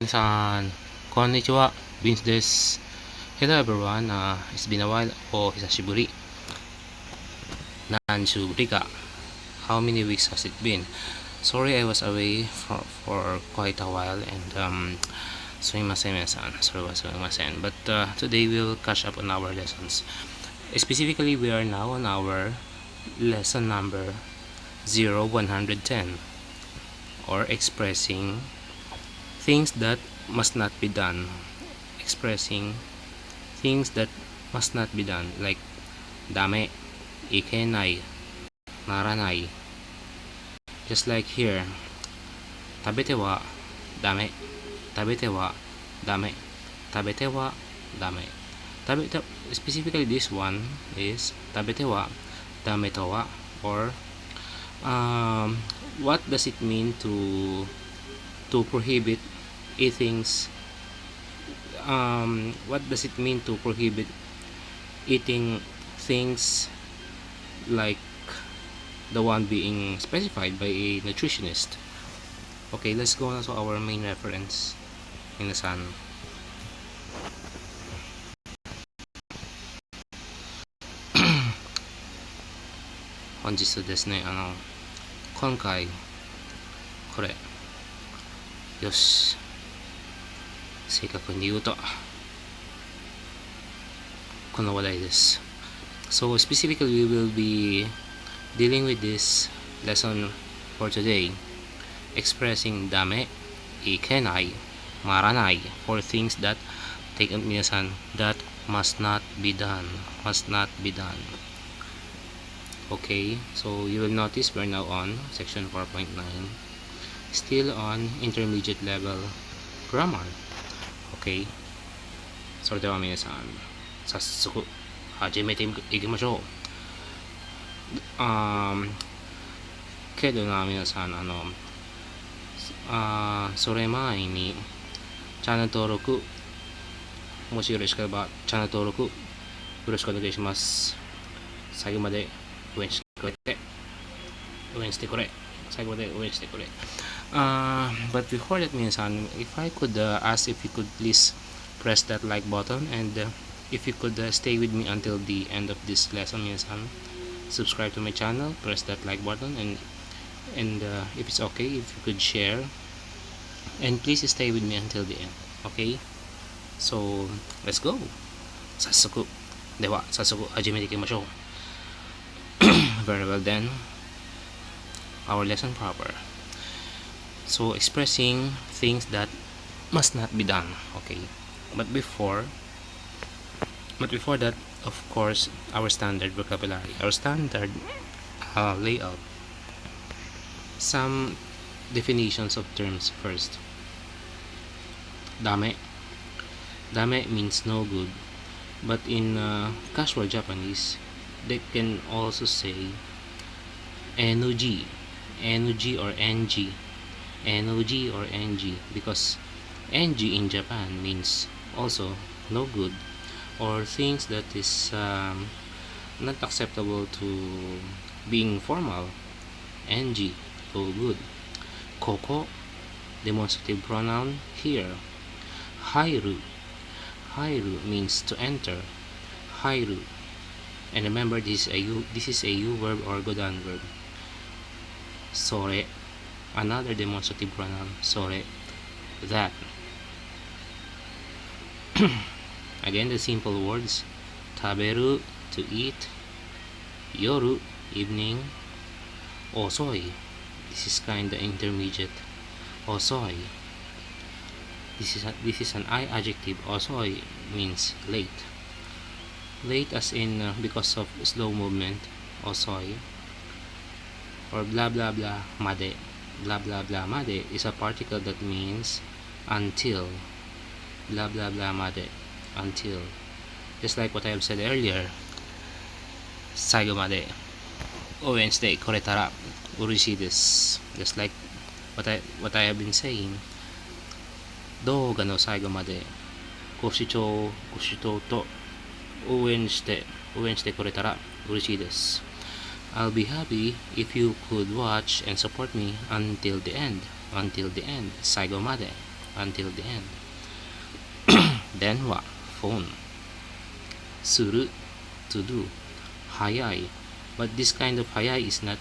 Minsan, konnichiwa, Vince des. Hello everyone, it's been a while. Hisashiburi. Nanshuburi ka. How many weeks has it been? Sorry I was away for quite a while and sumimasen minsan. But today we'll catch up on our lessons. Specifically, we are now on our lesson number 0110, or expressing things that must not be done. Expressing things that must not be done, like dame, ikenai, naranai. Just like here, tabete wa dame, tabete wa dame, tabete wa dame. Specifically, this one is tabete wa dame to wa, or what does it mean to prohibit eatings? What does it mean to prohibit eating things like the one being specified by a nutritionist? Okay, let's go on to our main reference. Minasan. Honjitsu desu ne, 今回これよし、正確に言うとこの話題です。 So specifically, we will be dealing with this lesson for today, expressing dame, ikenai, maranai, for things that, take note minasan, that must not be done. Okay, so you will notice we're now on section 4.9, still on intermediate level grammar. Okay, それでは皆さん早速始めていきましょう。けどな、皆さんそれ前にチャンネル登録、もしよろしければチャンネル登録よろしくお願いします。最後まで応援してくれ。最後まで応援してくれ。But before that, minsan, if I could ask if you could please press that like button, and if you could stay with me until the end of this lesson, minsan, subscribe to my channel, press that like button, and if it's okay, if you could share, and please stay with me until the end. Okay, so let's go. 早速始めていきましょう。Very well then, our lesson proper. So expressing things that must not be done. Okay, but before that, of course, our standard vocabulary, our standard layout. Some definitions of terms first. Dame means no good, but in casual Japanese, they can also say NG or NG, because NG in Japan means also no good, or things that is not acceptable to being formal. NG, no good. Koko, demonstrative pronoun here. Hairu means to enter. Hairu, and remember, this is a U verb or Godan verb. Sore, another demonstrative pronoun. Sore, that. Again, the simple words. Taberu, to eat. Yoru, evening. Osoi, this is kinda intermediate. Osoi, this is an I adjective. Osoi means late. Late as in because of slow movement. Osoi. Or blah blah blah made. Blah blah blah made is a particle that means until. Blah blah blah made, until. Just like what I have said earlier. Saigo made Wednesday koretara urishii desu. Just like what I have been saying. Douga no saigo made goshito to 応援してくれたら嬉しいです。I'll be happy if you could watch and support me until the end. 最後まで。until the end. Denwa, phone. Suru, to do. Hayai, but this kind of hayai is not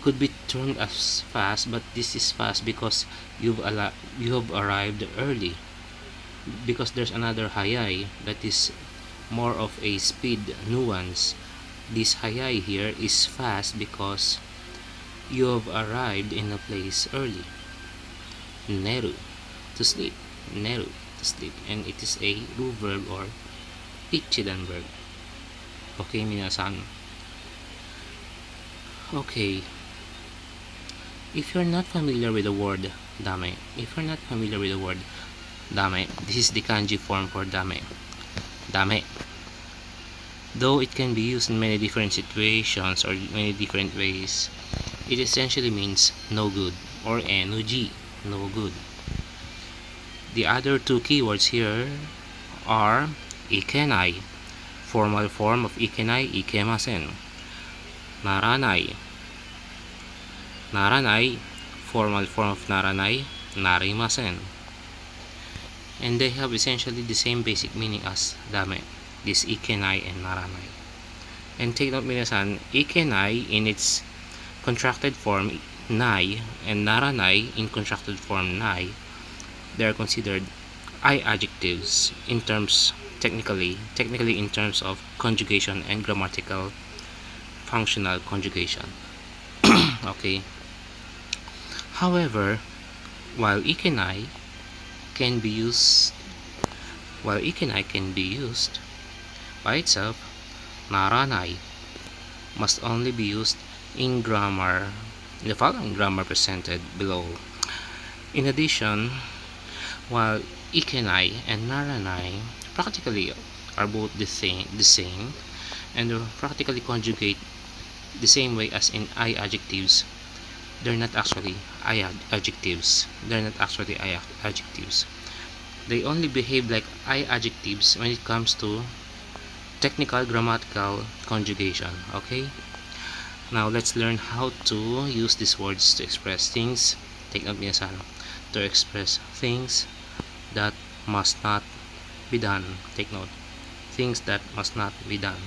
could be termed as fast, but this is fast because you have arrived early. Because there's another hayai that is more of a speed nuance. This hayai here is fast because you have arrived in a place early. Neru, to sleep. Neru, to sleep, and it is a ru verb or ichidan verb. Okay, minasan. Okay, if you're not familiar with the word dame, this is the kanji form for dame. Dame. Though it can be used in many different situations or many different ways, it essentially means no good or NG, no good. The other two keywords here are ikenai, formal form of ikenai, ikemasen. Naranai, formal form of naranai, narimasen. And they have essentially the same basic meaning as dame, this ikenai and naranai. And take note, minasan, ikenai in its contracted form nai and naranai in contracted form nai, they are considered I adjectives in terms technically in terms of conjugation and grammatical functional conjugation. Okay. However, while ikenai can be used by itself, naranai must only be used in grammar, in the following grammar presented below. In addition, while ikenai and naranai practically are both the same and practically conjugate the same way as in I adjectives, they're not actually I adjectives. They only behave like I adjectives when it comes to technical grammatical conjugation. Okay? Now let's learn how to use these words to express things. Take note, minasan, to express things that must not be done. Take note, things that must not be done.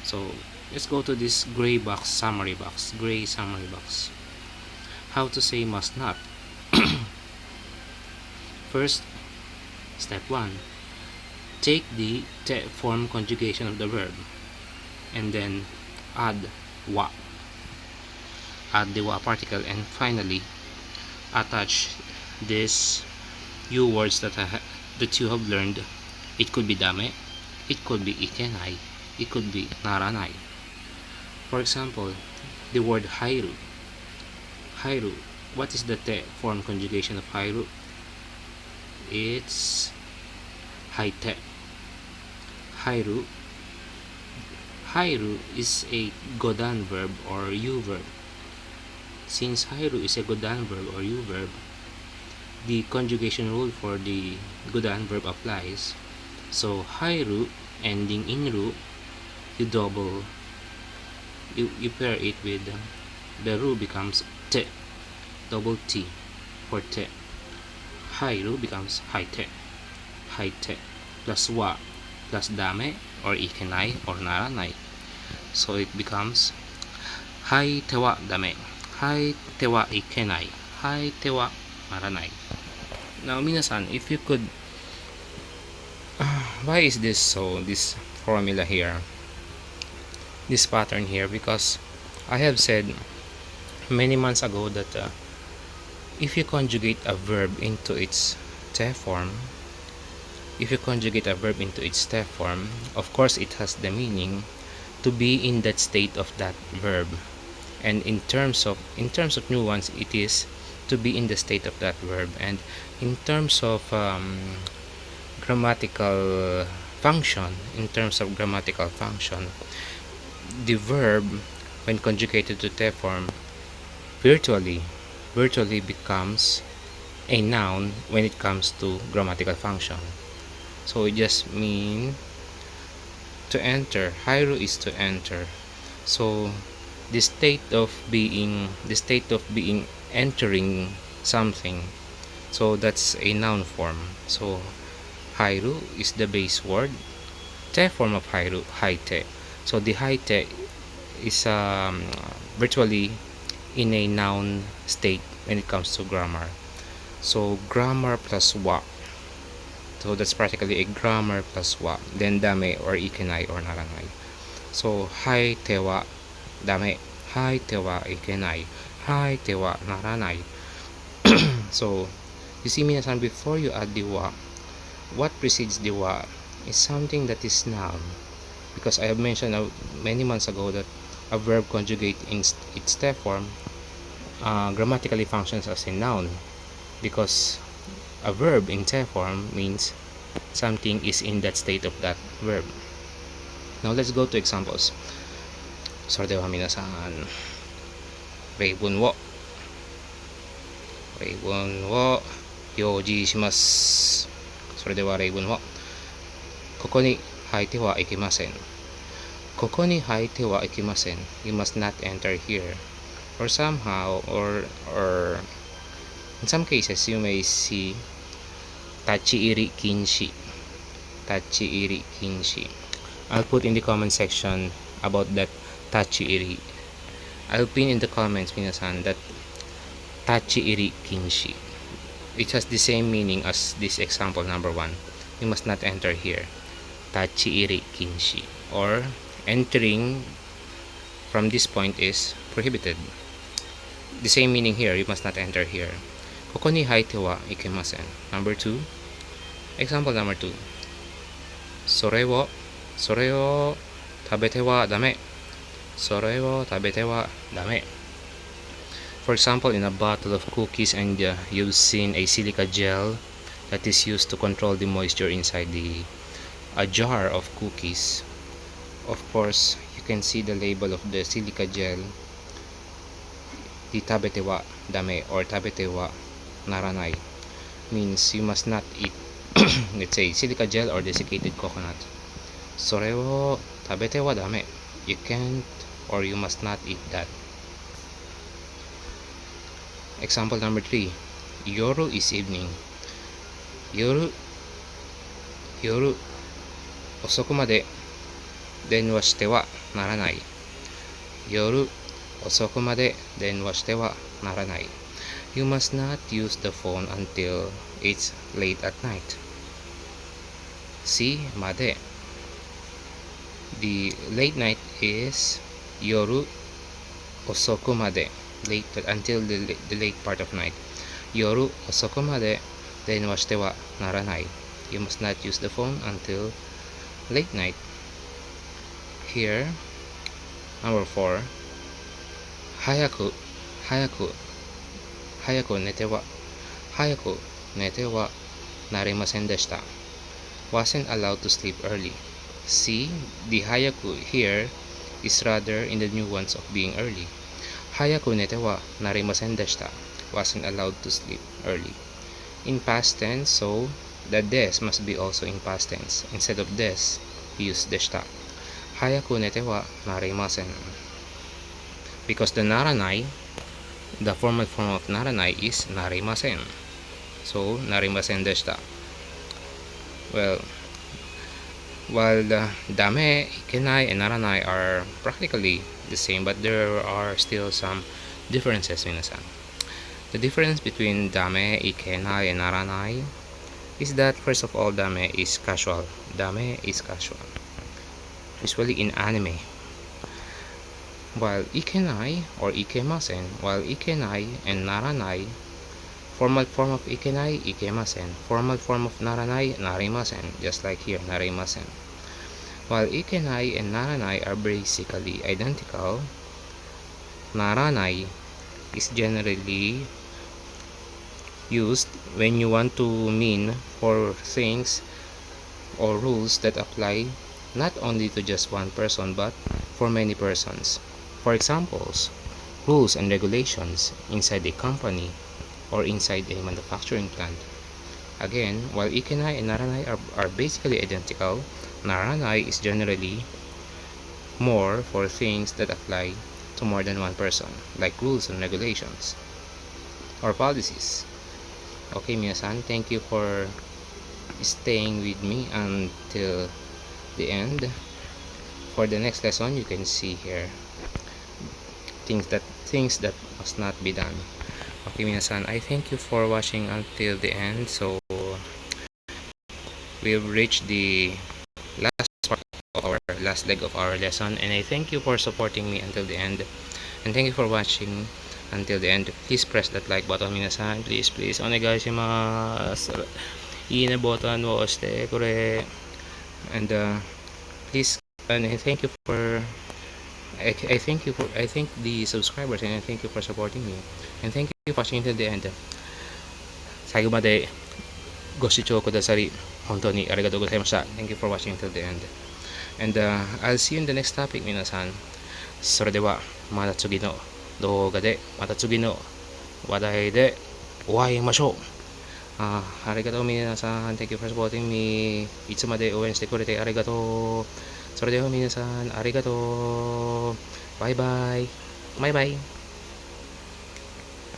So let's go to this gray summary box. How to say must not. First, step 1. Take the te form conjugation of the verb and then add wa. Add the wa particle, and finally attach these U words that you have learned. It could be dame, it could be ikenai, it could be naranai. For example, the word hairu. What is the te form conjugation of hairu? It's haite. Hairu is a godan verb or U verb. Since hairu is a godan verb or U verb, the conjugation rule for the godan verb applies. So hairu ending in ru, you pair it with the ru becomes te, double T for te. Hairu becomes haite plus wa plus dame or ikenai or naranai. So it becomes haitewa dame, haitewa ikenai, haitewa naranai. Now minasan, if you could why is this so, this formula here, this pattern here? Because I have said many months ago that if you conjugate a verb into its te form, of course it has the meaning to be in that state of that verb, and in terms of nuance, it is to be in the state of that verb. And in terms of grammatical function, the verb, when conjugated to te form, virtually becomes a noun when it comes to grammatical function. So it just means to enter. Hairu is to enter. So the state of being entering something. So that's a noun form. So hairu is the base word. Te form of hairu, haite. So the haite is virtually in a noun state when it comes to grammar. So grammar plus wa. So that's practically a grammar plus wa. Then dame or ikenai or naranai. So haite wa dame. Haite wa ikenai. Haite wa naranai. So you see, minasan, before you add the wa, what precedes the wa is something that is noun, because I have mentioned many months ago that a verb conjugate in its te form grammatically functions as a noun, because a verb in te form means something is in that state of that verb. Now let's go to examples. So dewa minasan, reibun wo yoji shimasu. それでは例文は、ここに入ってはいけません。ここに入ってはいけません。You must not enter here. Or somehow, or in some cases, you may see tachiiri kinshi. Tachiiri kinshi. I'll put in the comment section about that tachiiri. I'll pin in the comments, minasan, that tachiiri kinshi. It has the same meaning as this example number 1. You must not enter here. Tachiiri kinshi. Or entering from this point is prohibited. The same meaning here. You must not enter here. Koko ni haite wa ikemasen. Number 2. Example number 2. それを食べてはダメ。それを食べてはダメ。For example, in a bottle of cookies, and you've seen a silica gel that is used to control the moisture inside a jar of cookies. Of course, you can see the label of the silica gel, the tabete wa dame or tabete wa naranai, means you must not eat, let's say, silica gel or desiccated coconut. それを食べてはダメ. You can't or you must not eat that. Example number 3. Yoru is evening. Yoru 遅くまで電話してはならない。夜遅くまで電話してはならない。You must not use the phone until it's late at night. See, made. The late night is yoru osoku made. Late until the late part of night. Yoru osoku made denwa shite wa naranai. You must not use the phone until late night. Here, number 4. Hayaku nete wa narimasen deshita. Wasn't allowed to sleep early. See, the hayaku here is rather in the nuance of being early. Hayaku nete wa narimasen deshita. Wasn't allowed to sleep early. In past tense, so the des must be also in past tense. Instead of des, use deshita. Hayaku nete wa narimasen. Because the naranai, the formal form of naranai is narimasen. So, narimasen deshita. Well, while the dame, ikenai, and naranai are practically the same, but there are still some differences, minasan. The difference between dame, ikenai, and naranai is that, first of all, dame is casual. Dame is casual. Usually in anime. While ikenai or ikemasen, while ikenai and naranai, formal form of ikenai, ikemasen. Formal form of naranai, narimasen. Just like here, narimasen. While ikenai and naranai are basically identical, naranai is generally used when you want to mean for things or rules that apply not only to just one person but for many persons. For examples, rules and regulations inside a company or inside a manufacturing plant. Again, while ikenai and naranai are basically identical, naranai is generally more for things that apply to more than one person, like rules and regulations. or policies. Okay, minasan, thank you for staying with me until the end. For the next lesson, you can see here things that must not be done. Okay, minasan, I thank you for watching until the end. So we've reached the last part of our last leg of our lesson, and I thank you for supporting me until the end, and thank you for watching until the end. Please press that like button, minasan. Please onegaishimasu. I na button wo oshite kore. And please, and I thank you for I thank the subscribers, and I thank you for supporting me, and thank you for watching until the end. 最後までご視聴くださり本当にありがとうございました。 Thank you for watching until the end. And I'll see you in the next topic, 皆さん。それではまた次の動画で、また次の話題でお会いしましょう。ありがとう皆さん。 Thank you for supporting me. いつまで応援してくれてありがとう。それでは皆さん、ありがとう。バイバイ。バイバイ。